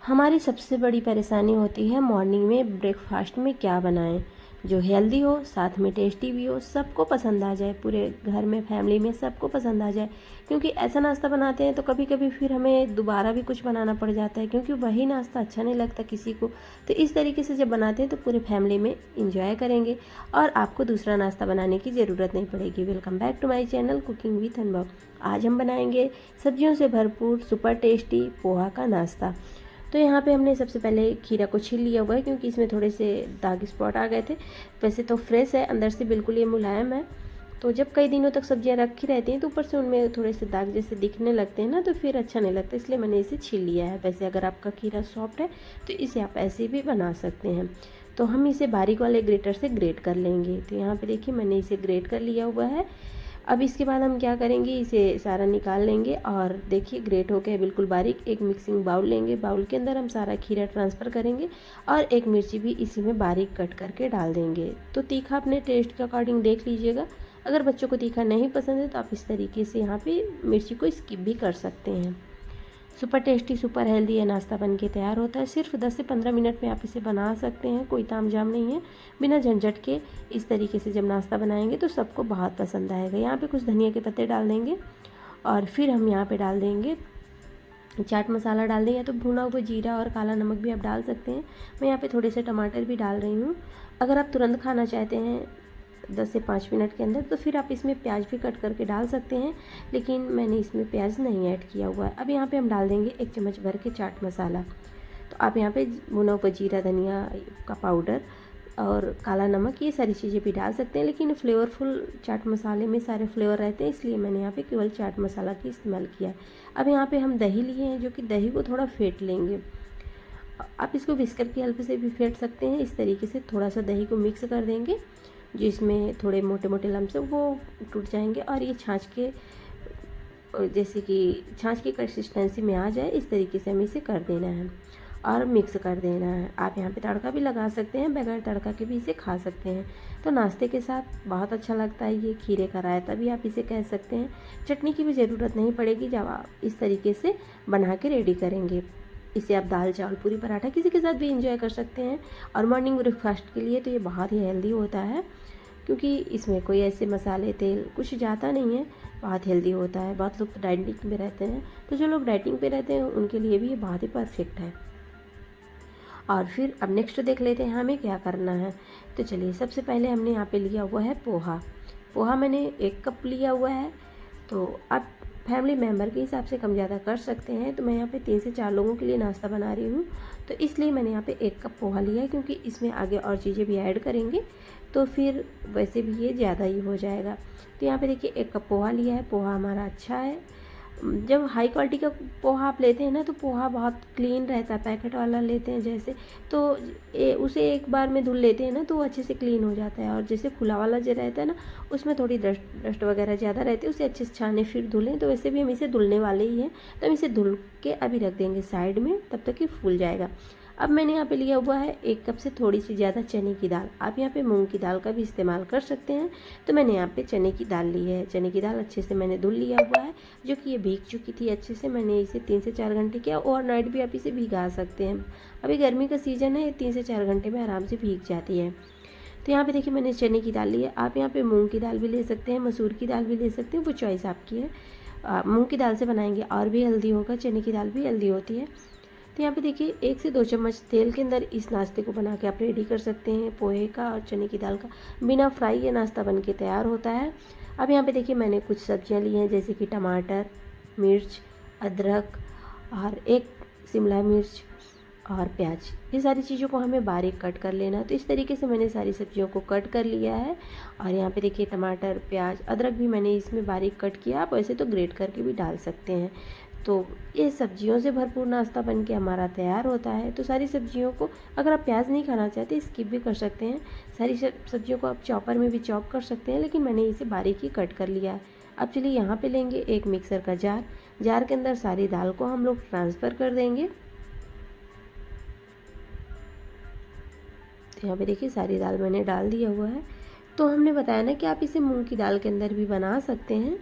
हमारी सबसे बड़ी परेशानी होती है मॉर्निंग में ब्रेकफास्ट में क्या बनाएं जो हेल्दी हो, साथ में टेस्टी भी हो, सबको पसंद आ जाए, पूरे घर में फैमिली में सबको पसंद आ जाए। क्योंकि ऐसा नाश्ता बनाते हैं तो कभी कभी फिर हमें दोबारा भी कुछ बनाना पड़ जाता है, क्योंकि वही नाश्ता अच्छा नहीं लगता किसी को। तो इस तरीके से जब बनाते हैं तो पूरे फैमिली में इंजॉय करेंगे और आपको दूसरा नाश्ता बनाने की ज़रूरत नहीं पड़ेगी। Welcome back to my channel cooking with Anubhav. आज हम बनाएंगे सब्जियों से भरपूर सुपर टेस्टी पोहा का नाश्ता। तो यहाँ पे हमने सबसे पहले खीरा को छील लिया हुआ है, क्योंकि इसमें थोड़े से दाग स्पॉट आ गए थे। वैसे तो फ्रेश है, अंदर से बिल्कुल ये मुलायम है। तो जब कई दिनों तक सब्जियाँ रखी रहती हैं तो ऊपर से उनमें थोड़े से दाग जैसे दिखने लगते हैं ना, तो फिर अच्छा नहीं लगता, इसलिए मैंने इसे छील लिया है। वैसे अगर आपका खीरा सॉफ्ट है तो इसे आप ऐसे भी बना सकते हैं। तो हम इसे बारीक वाले ग्रेटर से ग्रेट कर लेंगे। तो यहाँ पे देखिए मैंने इसे ग्रेट कर लिया हुआ है। अब इसके बाद हम क्या करेंगे, इसे सारा निकाल लेंगे और देखिए ग्रेट हो गया बिल्कुल बारीक। एक मिक्सिंग बाउल लेंगे, बाउल के अंदर हम सारा खीरा ट्रांसफ़र करेंगे और एक मिर्ची भी इसी में बारीक कट करके डाल देंगे। तो तीखा अपने टेस्ट के अकॉर्डिंग देख लीजिएगा। अगर बच्चों को तीखा नहीं पसंद है तो आप इस तरीके से यहाँ पे मिर्ची को स्किप भी कर सकते हैं। सुपर टेस्टी सुपर हेल्दी ये नाश्ता बन के तैयार होता है। सिर्फ 10 से 15 मिनट में आप इसे बना सकते हैं, कोई तामझाम नहीं है। बिना झंझट के इस तरीके से जब नाश्ता बनाएंगे तो सबको बहुत पसंद आएगा। यहाँ पे कुछ धनिया के पत्ते डाल देंगे और फिर हम यहाँ पे डाल देंगे चाट मसाला डाल दें, या तो भुना हुआ जीरा और काला नमक भी आप डाल सकते हैं। मैं यहाँ पे थोड़े से टमाटर भी डाल रही हूँ। अगर आप तुरंत खाना चाहते हैं 10 से 5 मिनट के अंदर तो फिर आप इसमें प्याज भी कट करके डाल सकते हैं, लेकिन मैंने इसमें प्याज नहीं ऐड किया हुआ है। अब यहाँ पे हम डाल देंगे 1 चम्मच भर के चाट मसाला। तो आप यहाँ पे भुना हुआ जीरा, धनिया का पाउडर और काला नमक, ये सारी चीज़ें भी डाल सकते हैं, लेकिन फ्लेवरफुल चाट मसाले में सारे फ्लेवर रहते हैं, इसलिए मैंने यहाँ पे केवल चाट मसाला की इस्तेमाल किया है। अब यहाँ पे हम दही लिए हैं, जो कि दही को थोड़ा फेंट लेंगे। आप इसको विस्कर की हेल्प से भी फेंट सकते हैं। इस तरीके से थोड़ा सा दही को मिक्स कर देंगे, जिसमें थोड़े मोटे मोटे लम्स हैं वो टूट जाएंगे और ये छाछ के जैसे कि छाछ की कंसिस्टेंसी में आ जाए, इस तरीके से हमें इसे कर देना है और मिक्स कर देना है। आप यहाँ पे तड़का भी लगा सकते हैं, बगैर तड़का के भी इसे खा सकते हैं। तो नाश्ते के साथ बहुत अच्छा लगता है ये। खीरे का रायता भी आप इसे कह सकते हैं। चटनी की भी ज़रूरत नहीं पड़ेगी जब आप इस तरीके से बना के रेडी करेंगे। इसे आप दाल चावल पूरी पराठा किसी के साथ भी इंजॉय कर सकते हैं। और मॉर्निंग ब्रेकफास्ट के लिए तो ये बहुत ही हेल्दी होता है, क्योंकि इसमें कोई ऐसे मसाले तेल कुछ जाता नहीं है। बहुत हेल्दी होता है। बहुत लोग डाइटिंग पे रहते हैं, तो जो लोग डाइटिंग पे रहते हैं उनके लिए भी ये बहुत ही परफेक्ट है। और फिर अब नेक्स्ट देख लेते हैं हमें क्या करना है। तो चलिए, सबसे पहले हमने यहाँ पे लिया हुआ है पोहा। पोहा मैंने 1 कप लिया हुआ है। तो आप फैमिली मेम्बर के हिसाब से कम ज़्यादा कर सकते हैं। तो मैं यहाँ पे 3 से 4 लोगों के लिए नाश्ता बना रही हूँ, तो इसलिए मैंने यहाँ पे 1 कप पोहा लिया है, क्योंकि इसमें आगे और चीज़ें भी ऐड करेंगे तो फिर वैसे भी ये ज़्यादा ही हो जाएगा। तो यहाँ पे देखिए 1 कप पोहा लिया है। पोहा हमारा अच्छा है। जब हाई क्वालिटी का पोहा आप लेते हैं ना, तो पोहा बहुत क्लीन रहता है। पैकेट वाला लेते हैं जैसे, तो उसे एक बार में धुल लेते हैं ना तो वो अच्छे से क्लीन हो जाता है। और जैसे खुला वाला जो रहता है ना, उसमें थोड़ी डस्ट वगैरह ज़्यादा रहती है, उसे अच्छे से छाने फिर धुलें। तो वैसे भी हम इसे धुलने वाले ही हैं, तो हम इसे धुल के अभी रख देंगे साइड में, तब तक ये फूल जाएगा। अब मैंने यहाँ पे लिया हुआ है 1 कप से थोड़ी सी ज़्यादा चने की दाल। आप यहाँ पे मूंग की दाल का भी इस्तेमाल कर सकते हैं। तो मैंने यहाँ पे चने की दाल ली है। चने की दाल अच्छे से मैंने धुल लिया हुआ है, जो कि ये भीग चुकी थी अच्छे से। मैंने इसे 3 से 4 घंटे किया। ओवरनाइट भी आप इसे भिगा सकते हैं। अभी गर्मी का सीज़न है, 3 से 4 घंटे में आराम से भीग जाती है। तो यहाँ पे देखिए मैंने चने की दाल ली है। आप यहाँ पे मूंग की दाल भी ले सकते हैं, मसूर की दाल भी ले सकते हैं, वो चॉइस आपकी है। मूंग की दाल से बनाएंगे और भी हेल्दी होगा, चने की दाल भी हेल्दी होती है। तो यहाँ पे देखिए 1 से 2 चम्मच तेल के अंदर इस नाश्ते को बना के आप रेडी कर सकते हैं, पोहे का और चने की दाल का। बिना फ्राई ये नाश्ता बन के तैयार होता है। अब यहाँ पे देखिए मैंने कुछ सब्जियाँ ली हैं, जैसे कि टमाटर, मिर्च, अदरक और 1 शिमला मिर्च और प्याज। ये सारी चीज़ों को हमें बारीक कट कर लेना है। तो इस तरीके से मैंने सारी सब्जियों को कट कर लिया है। और यहाँ पे देखिए टमाटर, प्याज, अदरक भी मैंने इसमें बारीक कट किया। आप वैसे तो ग्रेट करके भी डाल सकते हैं। तो ये सब्जियों से भरपूर नाश्ता बन के हमारा तैयार होता है। तो सारी सब्जियों को, अगर आप प्याज नहीं खाना चाहते, स्किप भी कर सकते हैं। सारी सब्जियों को आप चॉपर में भी चॉप कर सकते हैं, लेकिन मैंने इसे बारीक ही कट कर लिया है। अब चलिए यहाँ पे लेंगे एक मिक्सर का जार। जार के अंदर सारी दाल को हम लोग ट्रांसफ़र कर देंगे। तो यहाँ पे देखिए सारी दाल मैंने डाल दिया हुआ है। तो हमने बताया ना कि आप इसे मूंग की दाल के अंदर भी बना सकते हैं।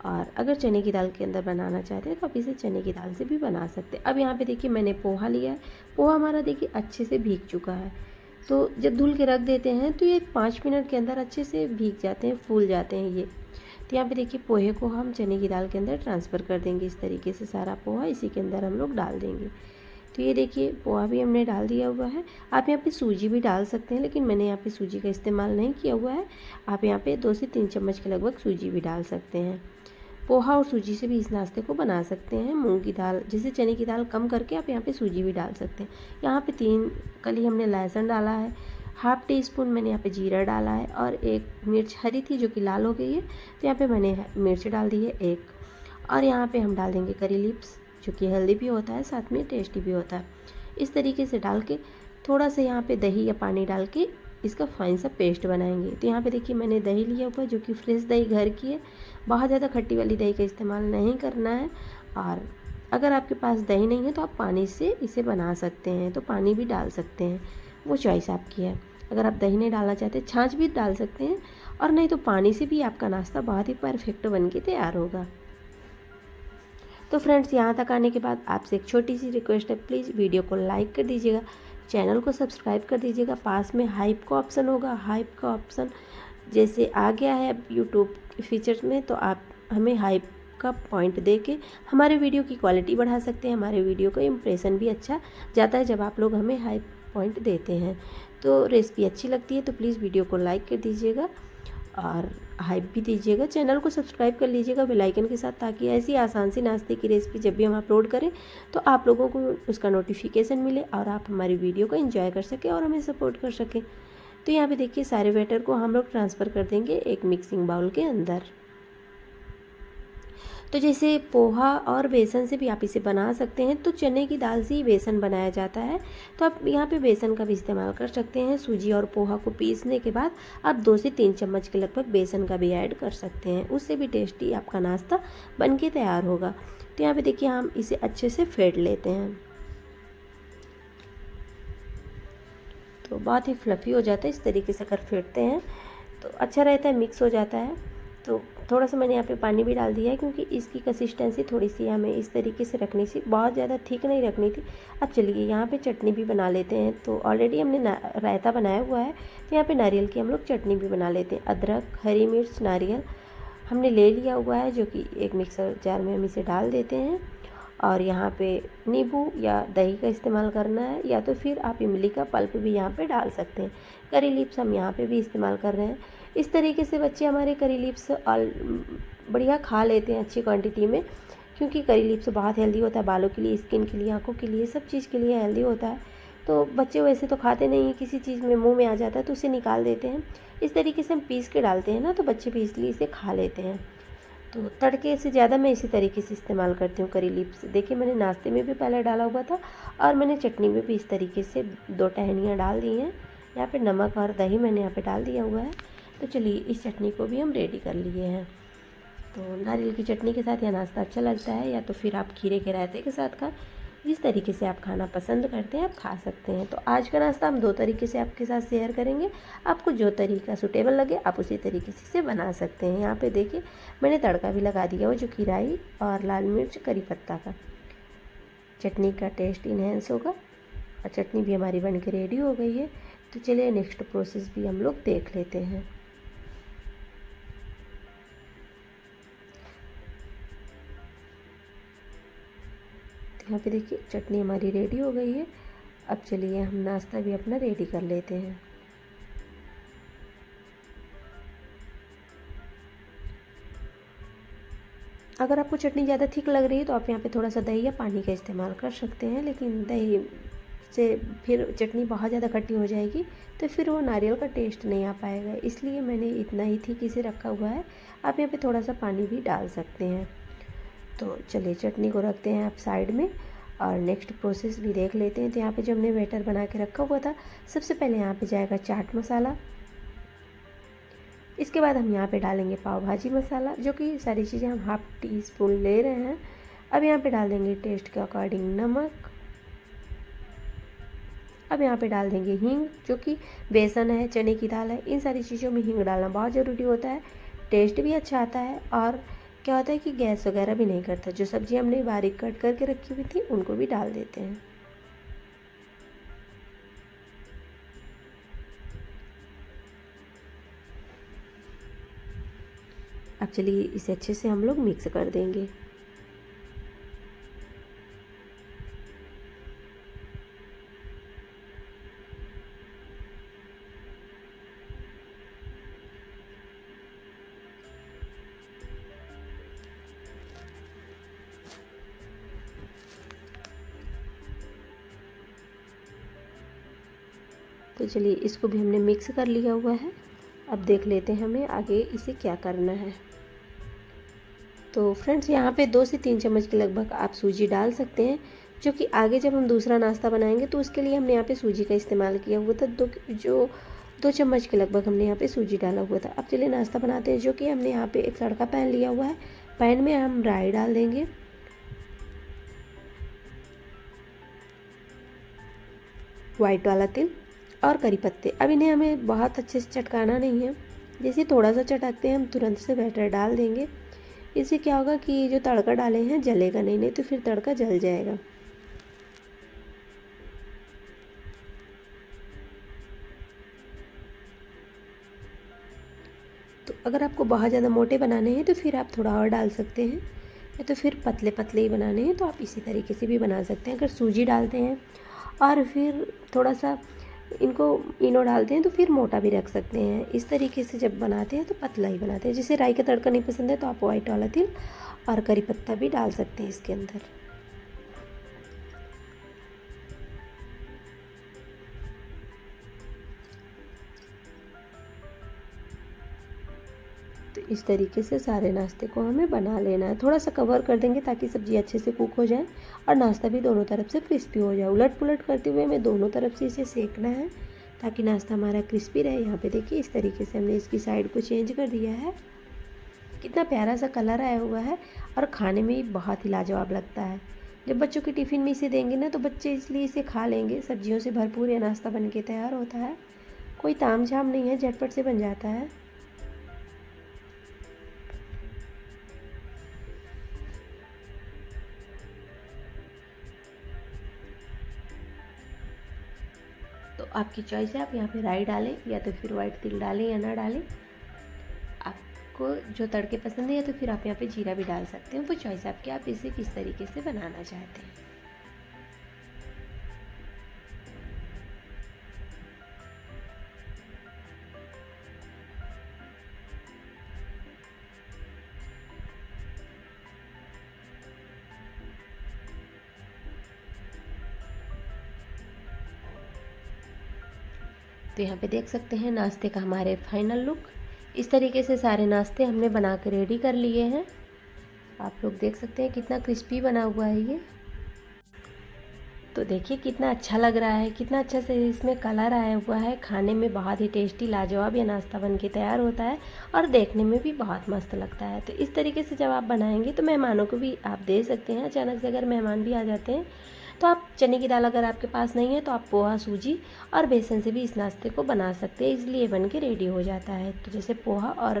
और अगर चने की दाल के अंदर बनाना चाहते हैं तो आप इसे चने की दाल से भी बना सकते हैं। अब यहाँ पे देखिए मैंने पोहा लिया है। पोहा हमारा देखिए अच्छे से भीग चुका है। तो जब धुल के रख देते हैं तो ये 5 मिनट के अंदर अच्छे से भीग जाते हैं, फूल जाते हैं ये। तो यहाँ पे देखिए पोहे को हम चने की दाल के अंदर ट्रांसफ़र कर देंगे। इस तरीके से सारा पोहा इसी के अंदर हम लोग डाल देंगे। तो ये देखिए पोहा भी हमने डाल दिया हुआ है। आप यहाँ पे सूजी भी डाल सकते हैं, लेकिन मैंने यहाँ पे सूजी का इस्तेमाल नहीं किया हुआ है। आप यहाँ पे 2 से 3 चम्मच के लगभग सूजी भी डाल सकते हैं। पोहा और सूजी से भी इस नाश्ते को बना सकते हैं। मूंग की दाल जैसे चने की दाल कम करके आप यहाँ पे सूजी भी डाल सकते हैं। यहाँ पे 3 कली हमने लहसुन डाला है, हाफ़ टी स्पून मैंने यहाँ पे जीरा डाला है और 1 मिर्च हरी थी जो कि लाल हो गई है, तो यहाँ पे मैंने मिर्च डाल दी है 1। और यहाँ पे हम डाल देंगे करी लीव्स जो कि हेल्दी भी होता है, साथ में टेस्टी भी होता है। इस तरीके से डाल के थोड़ा सा यहाँ पे दही या पानी डाल के इसका फाइन सा पेस्ट बनाएंगे। तो यहाँ पे देखिए मैंने दही लिया हुआ जो कि फ्रेश दही घर की है। बहुत ज़्यादा खट्टी वाली दही का इस्तेमाल नहीं करना है। और अगर आपके पास दही नहीं है तो आप पानी से इसे बना सकते हैं, तो पानी भी डाल सकते हैं, वो चॉइस आपकी है। अगर आप दही नहीं डालना चाहते छाछ भी डाल सकते हैं, और नहीं तो पानी से भी आपका नाश्ता बहुत ही परफेक्ट बन के तैयार होगा। तो फ्रेंड्स यहाँ तक आने के बाद आपसे एक छोटी सी रिक्वेस्ट है, प्लीज़ वीडियो को लाइक कर दीजिएगा, चैनल को सब्सक्राइब कर दीजिएगा। पास में हाइप का ऑप्शन होगा, हाइप का ऑप्शन जैसे आ गया है यूट्यूब फीचर्स में, तो आप हमें हाइप का पॉइंट दे के हमारे वीडियो की क्वालिटी बढ़ा सकते हैं। हमारे वीडियो का इम्प्रेशन भी अच्छा जाता है जब आप लोग हमें हाइप पॉइंट देते हैं। तो रेसिपी अच्छी लगती है तो प्लीज़ वीडियो को लाइक कर दीजिएगा और हाइप भी दीजिएगा। चैनल को सब्सक्राइब कर लीजिएगा बेल आइकन के साथ, ताकि ऐसी आसान सी नाश्ते की रेसिपी जब भी हम अपलोड करें तो आप लोगों को उसका नोटिफिकेशन मिले और आप हमारी वीडियो को एंजॉय कर सकें और हमें सपोर्ट कर सकें। तो यहाँ पे देखिए सारे बैटर को हम लोग ट्रांसफ़र कर देंगे एक मिक्सिंग बाउल के अंदर। तो जैसे पोहा और बेसन से भी आप इसे बना सकते हैं, तो चने की दाल से ही बेसन बनाया जाता है, तो आप यहाँ पे बेसन का भी इस्तेमाल कर सकते हैं। सूजी और पोहा को पीसने के बाद आप 2 से 3 चम्मच के लगभग बेसन का भी ऐड कर सकते हैं, उससे भी टेस्टी आपका नाश्ता बन के तैयार होगा। तो यहाँ पे देखिए हम इसे अच्छे से फेंट लेते हैं, तो बहुत ही फ्लफ़ी हो जाता है। इस तरीके से अगर फेंटते हैं तो अच्छा रहता है, मिक्स हो जाता है। तो थोड़ा सा मैंने यहाँ पे पानी भी डाल दिया है, क्योंकि इसकी कंसिस्टेंसी थोड़ी सी हमें इस तरीके से रखनी थी, बहुत ज़्यादा थिक नहीं रखनी थी। अब चलिए यहाँ पे चटनी भी बना लेते हैं। तो ऑलरेडी हमने रायता बनाया हुआ है, तो यहाँ पे नारियल की हम लोग चटनी भी बना लेते हैं। अदरक, हरी मिर्च, नारियल हमने ले लिया हुआ है, जो कि एक मिक्सर जार में हम इसे डाल देते हैं। और यहाँ पे नींबू या दही का इस्तेमाल करना है, या तो फिर आप इमली का पल्प भी यहाँ पे डाल सकते हैं। करी लीव्स हम यहाँ पे भी इस्तेमाल कर रहे हैं। इस तरीके से बच्चे हमारे करी लीव्स बढ़िया खा लेते हैं अच्छी क्वांटिटी में, क्योंकि करी लीव्स बहुत हेल्दी होता है, बालों के लिए, स्किन के लिए, आँखों के लिए, सब चीज़ के लिए हेल्दी होता है। तो बच्चे वैसे तो खाते नहीं हैं, किसी चीज़ में मुँह में आ जाता है तो उसे निकाल देते हैं। इस तरीके से हम पीस के डालते हैं ना, तो बच्चे भी इसलिए इसे खा लेते हैं। तो तड़के से ज़्यादा मैं इसी तरीके से इस्तेमाल करती हूँ करी लीव्स। देखिए मैंने नाश्ते में भी पहले डाला हुआ था, और मैंने चटनी में भी इस तरीके से 2 टहनियाँ डाल दी हैं। यहाँ पे नमक और दही मैंने यहाँ पे डाल दिया हुआ है। तो चलिए इस चटनी को भी हम रेडी कर लिए हैं। तो नारियल की चटनी के साथ यह नाश्ता अच्छा लगता है, या तो फिर आप खीरे के रायते के साथ खाएं। जिस तरीके से आप खाना पसंद करते हैं आप खा सकते हैं। तो आज का नाश्ता हम 2 तरीके से आपके साथ शेयर करेंगे। आपको जो तरीका सूटेबल लगे आप उसी तरीके से इसे बना सकते हैं। यहाँ पे देखिए मैंने तड़का भी लगा दिया हो, जो कि राई और लाल मिर्च करी पत्ता का। चटनी का टेस्ट इन्हेंस होगा, और चटनी भी हमारी बन के रेडी हो गई है। तो चलिए नेक्स्ट प्रोसेस भी हम लोग देख लेते हैं। यहाँ पे देखिए चटनी हमारी रेडी हो गई है। अब चलिए हम नाश्ता भी अपना रेडी कर लेते हैं। अगर आपको चटनी ज़्यादा थिक लग रही है तो आप यहाँ पे थोड़ा सा दही या पानी का इस्तेमाल कर सकते हैं, लेकिन दही से फिर चटनी बहुत ज़्यादा खट्टी हो जाएगी, तो फिर वो नारियल का टेस्ट नहीं आ पाएगा। इसलिए मैंने इतना ही थिक इसे रखा हुआ है। आप यहाँ पे थोड़ा सा पानी भी डाल सकते हैं। तो चलिए चटनी को रखते हैं आप साइड में, और नेक्स्ट प्रोसेस भी देख लेते हैं। तो यहाँ पे जो हमने बैटर बना के रखा हुआ था, सबसे पहले यहाँ पे जाएगा चाट मसाला। इसके बाद हम यहाँ पे डालेंगे पाव भाजी मसाला, जो कि सारी चीज़ें हम हाफ टी स्पून ले रहे हैं। अब यहाँ पे डाल देंगे टेस्ट के अकॉर्डिंग नमक। अब यहाँ पे डाल देंगे हींग, जो कि बेसन है, चने की दाल है, इन सारी चीज़ों में हींग डालना बहुत ज़रूरी होता है। टेस्ट भी अच्छा आता है और क्या होता है कि गैस वगैरह भी नहीं करता। जो सब्ज़ी हमने बारीक कट करके रखी हुई थी उनको भी डाल देते हैं। अब चलिए इसे अच्छे से हम लोग मिक्स कर देंगे। तो चलिए इसको भी हमने मिक्स कर लिया हुआ है। अब देख लेते हैं हमें आगे इसे क्या करना है। तो फ्रेंड्स यहाँ पे 2 से 3 चम्मच के लगभग आप सूजी डाल सकते हैं, जो कि आगे जब हम दूसरा नाश्ता बनाएंगे तो उसके लिए हमने यहाँ पे सूजी का इस्तेमाल किया हुआ था। 2 चम्मच के लगभग हमने यहाँ पे सूजी डाला हुआ था। अब चलिए नाश्ता बनाते हैं, जो कि हमने यहाँ पे एक तड़का पैन लिया हुआ है। पैन में हम राई डाल देंगे, वाइट वाला तिल और करी पत्ते। अब इन्हें हमें बहुत अच्छे से चटकाना नहीं है, जैसे थोड़ा सा चटकते हैं हम तुरंत से बैटर डाल देंगे। इससे क्या होगा कि जो तड़का डाले हैं जलेगा नहीं तो फिर तड़का जल जाएगा। तो अगर आपको बहुत ज़्यादा मोटे बनाने हैं तो फिर आप थोड़ा और डाल सकते हैं, या तो फिर पतले पतले ही बनाने हैं तो आप इसी तरीके से भी बना सकते हैं। अगर सूजी डालते हैं और फिर थोड़ा सा इनको इनो डालते हैं तो फिर मोटा भी रख सकते हैं। इस तरीके से जब बनाते हैं तो पतला ही बनाते हैं। जैसे राई का तड़का नहीं पसंद है तो आप वाइट वाला तिल और करी पत्ता भी डाल सकते हैं इसके अंदर। तो इस तरीके से सारे नाश्ते को हमें बना लेना है। थोड़ा सा कवर कर देंगे ताकि सब्ज़ी अच्छे से कुक हो जाए और नाश्ता भी दोनों तरफ से क्रिस्पी हो जाए। उलट पुलट करते हुए हमें दोनों तरफ से इसे सेकना है ताकि नाश्ता हमारा क्रिस्पी रहे। यहाँ पे देखिए इस तरीके से हमने इसकी साइड को चेंज कर दिया है। कितना प्यारा सा कलर आया हुआ है और खाने में भी बहुत ही लाजवाब लगता है। जब बच्चों के टिफ़िन में इसे देंगे ना तो बच्चे इसलिए इसे खा लेंगे। सब्जियों से भरपूर ये नाश्ता बन के तैयार होता है, कोई ताम झाम नहीं है, झटपट से बन जाता है। तो आपकी चॉइस है, आप यहाँ पे राई डालें या तो फिर वाइट तिल डालें या ना डालें। आपको जो तड़के पसंद है या तो फिर आप यहाँ पे जीरा भी डाल सकते हैं, वो चॉइस आपकी, आप इसे किस तरीके से बनाना चाहते हैं। तो यहाँ पे देख सकते हैं नाश्ते का हमारे फाइनल लुक। इस तरीके से सारे नाश्ते हमने बना के रेडी कर लिए हैं। आप लोग देख सकते हैं कितना क्रिस्पी बना हुआ है ये। तो देखिए कितना अच्छा लग रहा है, कितना अच्छा से इसमें कलर आया हुआ है। खाने में बहुत ही टेस्टी लाजवाब ये नाश्ता बन के तैयार होता है और देखने में भी बहुत मस्त लगता है। तो इस तरीके से जब आप बनाएंगे तो मेहमानों को भी आप दे सकते हैं। अचानक से अगर मेहमान भी आ जाते हैं तो आप चने की दाल अगर आपके पास नहीं है तो आप पोहा, सूजी और बेसन से भी इस नाश्ते को बना सकते हैं। इसलिए बन के रेडी हो जाता है। तो जैसे पोहा और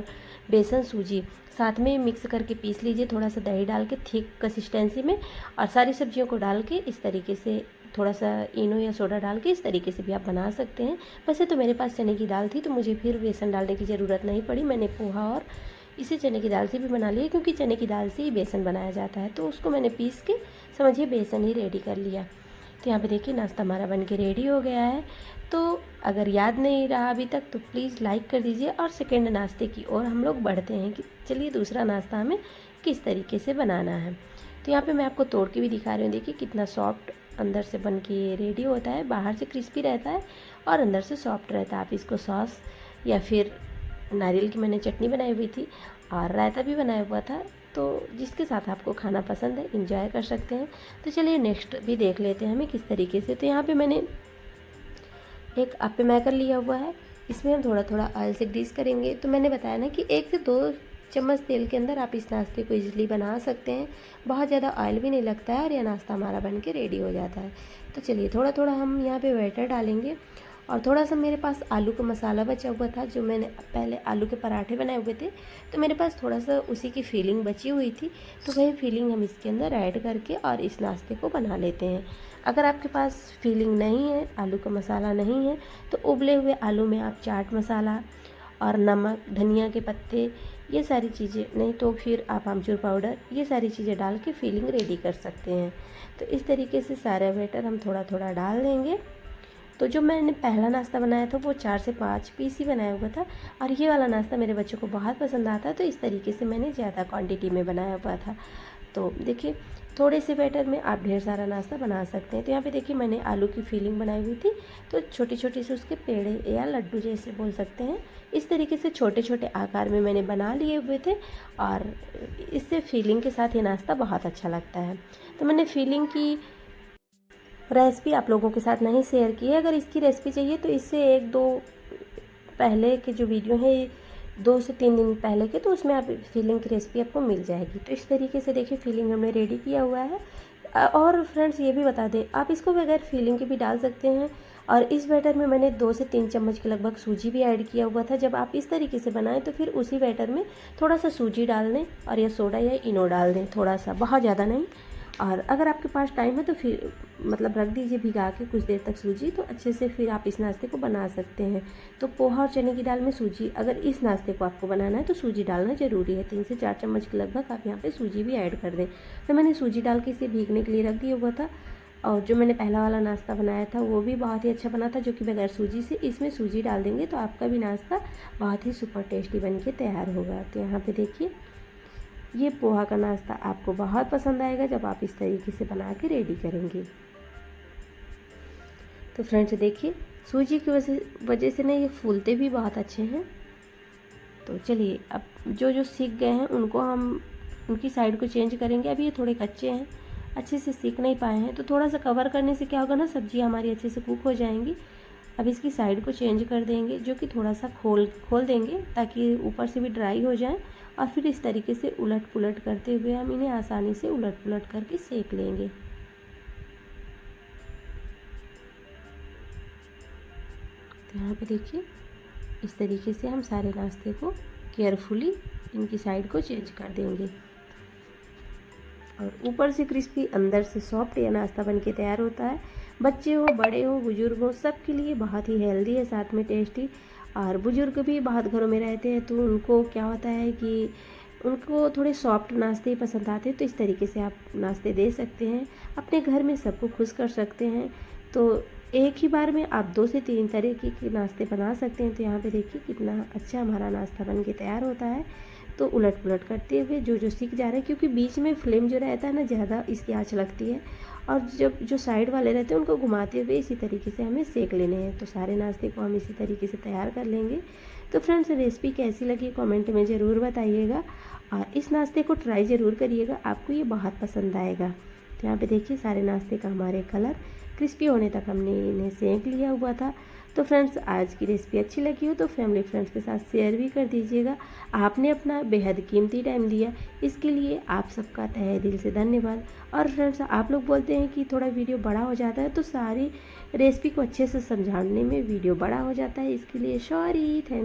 बेसन, सूजी साथ में मिक्स करके पीस लीजिए, थोड़ा सा दही डाल के थिक कंसिस्टेंसी में, और सारी सब्जियों को डाल के इस तरीके से थोड़ा सा इनो या सोडा डाल के इस तरीके से भी आप बना सकते हैं। वैसे तो मेरे पास चने की दाल थी तो मुझे फिर बेसन डालने की ज़रूरत नहीं पड़ी। मैंने पोहा और इसे चने की दाल से भी बना लिया, क्योंकि चने की दाल से ही बेसन बनाया जाता है। तो उसको मैंने पीस के समझिए बेसन ही रेडी कर लिया। तो यहाँ पे देखिए नाश्ता हमारा बन के रेडी हो गया है। तो अगर याद नहीं रहा अभी तक तो प्लीज़ लाइक कर दीजिए और सेकेंड नाश्ते की ओर हम लोग बढ़ते हैं कि चलिए दूसरा नाश्ता हमें किस तरीके से बनाना है। तो यहाँ पे मैं आपको तोड़ के भी दिखा रही हूँ। देखिए कितना सॉफ्ट अंदर से बन के ये रेडी होता है, बाहर से क्रिस्पी रहता है और अंदर से सॉफ्ट रहता है। आप इसको सॉस या फिर नारियल की मैंने चटनी बनाई हुई थी और रायता भी बनाया हुआ था, तो जिसके साथ आपको खाना पसंद है इंजॉय कर सकते हैं। तो चलिए नेक्स्ट भी देख लेते हैं हमें किस तरीके से। तो यहाँ पे मैंने एक आप्पे मैकर लिया हुआ है, इसमें हम थोड़ा थोड़ा ऑयल से ग्रीस करेंगे। तो मैंने बताया ना कि 1 से 2 चम्मच तेल के अंदर आप इस नाश्ते को इजीली बना सकते हैं। बहुत ज़्यादा ऑयल भी नहीं लगता है और यह नाश्ता हमारा बन के रेडी हो जाता है। तो चलिए थोड़ा थोड़ा हम यहाँ पे बैटर डालेंगे और थोड़ा सा मेरे पास आलू का मसाला बचा हुआ था, जो मैंने पहले आलू के पराठे बनाए हुए थे, तो मेरे पास थोड़ा सा उसी की फीलिंग बची हुई थी, तो वही फीलिंग हम इसके अंदर ऐड करके और इस नाश्ते को बना लेते हैं। अगर आपके पास फीलिंग नहीं है, आलू का मसाला नहीं है, तो उबले हुए आलू में आप चाट मसाला और नमक, धनिया के पत्ते, ये सारी चीज़ें, नहीं तो फिर आप आमचूर पाउडर, ये सारी चीज़ें डाल के फीलिंग रेडी कर सकते हैं। तो इस तरीके से सारा बैटर हम थोड़ा थोड़ा डाल देंगे। तो जो मैंने पहला नाश्ता बनाया था वो 4 से 5 पीस ही बनाया हुआ था, और ये वाला नाश्ता मेरे बच्चों को बहुत पसंद आता है, तो इस तरीके से मैंने ज़्यादा क्वांटिटी में बनाया हुआ था। तो देखिए, थोड़े से बैटर में आप ढेर सारा नाश्ता बना सकते हैं। तो यहाँ पे देखिए, मैंने आलू की फीलिंग बनाई हुई थी, तो छोटे छोटे से उसके पेड़े या लड्डू जैसे बोल सकते हैं, इस तरीके से छोटे छोटे आकार में मैंने बना लिए हुए थे, और इससे फीलिंग के साथ ये नाश्ता बहुत अच्छा लगता है। तो मैंने फीलिंग की रेसिपी आप लोगों के साथ नहीं शेयर की है। अगर इसकी रेसिपी चाहिए तो इससे 1-2 पहले के जो वीडियो है, 2 से 3 दिन पहले के, तो उसमें आप फीलिंग की रेसिपी आपको मिल जाएगी। तो इस तरीके से देखिए, फीलिंग हमने रेडी किया हुआ है। और फ्रेंड्स, ये भी बता दें, आप इसको बगैर फीलिंग के भी डाल सकते हैं। और इस बैटर में मैंने 2 से 3 चम्मच के लगभग सूजी भी ऐड किया हुआ था। जब आप इस तरीके से बनाएं तो फिर उसी बैटर में थोड़ा सा सूजी डाल दें, और या सोडा या इनो डाल दें, थोड़ा सा, बहुत ज़्यादा नहीं। और अगर आपके पास टाइम है तो फिर मतलब रख दीजिए भिगा के कुछ देर तक सूजी, तो अच्छे से फिर आप इस नाश्ते को बना सकते हैं। तो पोहा और चने की दाल में सूजी, अगर इस नाश्ते को आपको बनाना है तो सूजी डालना ज़रूरी है। 3 से 4 चम्मच के लगभग आप यहाँ पे सूजी भी ऐड कर दें। तो मैंने सूजी डाल के इसे भीगने के लिए रख दिया हुआ था। और जो मैंने पहला वाला नाश्ता बनाया था वो भी बहुत ही अच्छा बना था, जो कि बगैर सूजी से। इसमें सूजी डाल देंगे तो आपका भी नाश्ता बहुत ही सुपर टेस्टी बन के तैयार होगा। तो यहाँ पे देखिए, ये पोहा का नाश्ता आपको बहुत पसंद आएगा जब आप इस तरीके से बना के रेडी करेंगे। तो फ्रेंड्स देखिए, सूजी की वजह से ना ये फूलते भी बहुत अच्छे हैं। तो चलिए, अब जो जो सीख गए हैं उनको हम उनकी साइड को चेंज करेंगे। अभी ये थोड़े कच्चे हैं, अच्छे से सीख नहीं पाए हैं, तो थोड़ा सा कवर करने से क्या होगा ना, सब्जी हमारी अच्छे से कुक हो जाएंगी। अब इसकी साइड को चेंज कर देंगे, जो कि थोड़ा सा खोल देंगे ताकि ऊपर से भी ड्राई हो जाए, और फिर इस तरीके से उलट पुलट करते हुए हम इन्हें आसानी से उलट पुलट करके सेक लेंगे। तो यहाँ पे देखिए, इस तरीके से हम सारे नाश्ते को केयरफुली इनकी साइड को चेंज कर देंगे, और ऊपर से क्रिस्पी, अंदर से सॉफ्ट यह नाश्ता बनके तैयार होता है। बच्चे हो, बड़े हो, बुजुर्ग हो, सबके लिए बहुत ही हेल्दी है, साथ में टेस्टी। और बुजुर्ग भी बहुत घरों में रहते हैं, तो उनको क्या होता है कि उनको थोड़े सॉफ्ट नाश्ते ही पसंद आते हैं, तो इस तरीके से आप नाश्ते दे सकते हैं, अपने घर में सबको खुश कर सकते हैं। तो एक ही बार में आप 2 से 3 तरीके के नाश्ते बना सकते हैं। तो यहाँ पे देखिए कितना अच्छा हमारा नाश्ता बन के तैयार होता है। तो उलट पुलट करते हुए जो जो सीख जा रहे हैं, क्योंकि बीच में फ्लेम जो रहता है ना, ज़्यादा इसकी आँच लगती है, और जब जो साइड वाले रहते हैं उनको घुमाते हुए इसी तरीके से हमें सेक लेने हैं। तो सारे नाश्ते को हम इसी तरीके से तैयार कर लेंगे। तो फ्रेंड्स, रेसिपी कैसी लगी कमेंट में ज़रूर बताइएगा, और इस नाश्ते को ट्राई ज़रूर करिएगा, आपको ये बहुत पसंद आएगा। तो यहाँ पे देखिए, सारे नाश्ते का हमारे कलर क्रिस्पी होने तक हमने इन्हें सेक लिया हुआ था। तो फ्रेंड्स, आज की रेसिपी अच्छी लगी हो तो फैमिली फ्रेंड्स के साथ शेयर भी कर दीजिएगा। आपने अपना बेहद कीमती टाइम दिया, इसके लिए आप सबका तहे दिल से धन्यवाद। और फ्रेंड्स, आप लोग बोलते हैं कि थोड़ा वीडियो बड़ा हो जाता है, तो सारी रेसिपी को अच्छे से समझाने में वीडियो बड़ा हो जाता है, इसके लिए सॉरी। थैंक्स।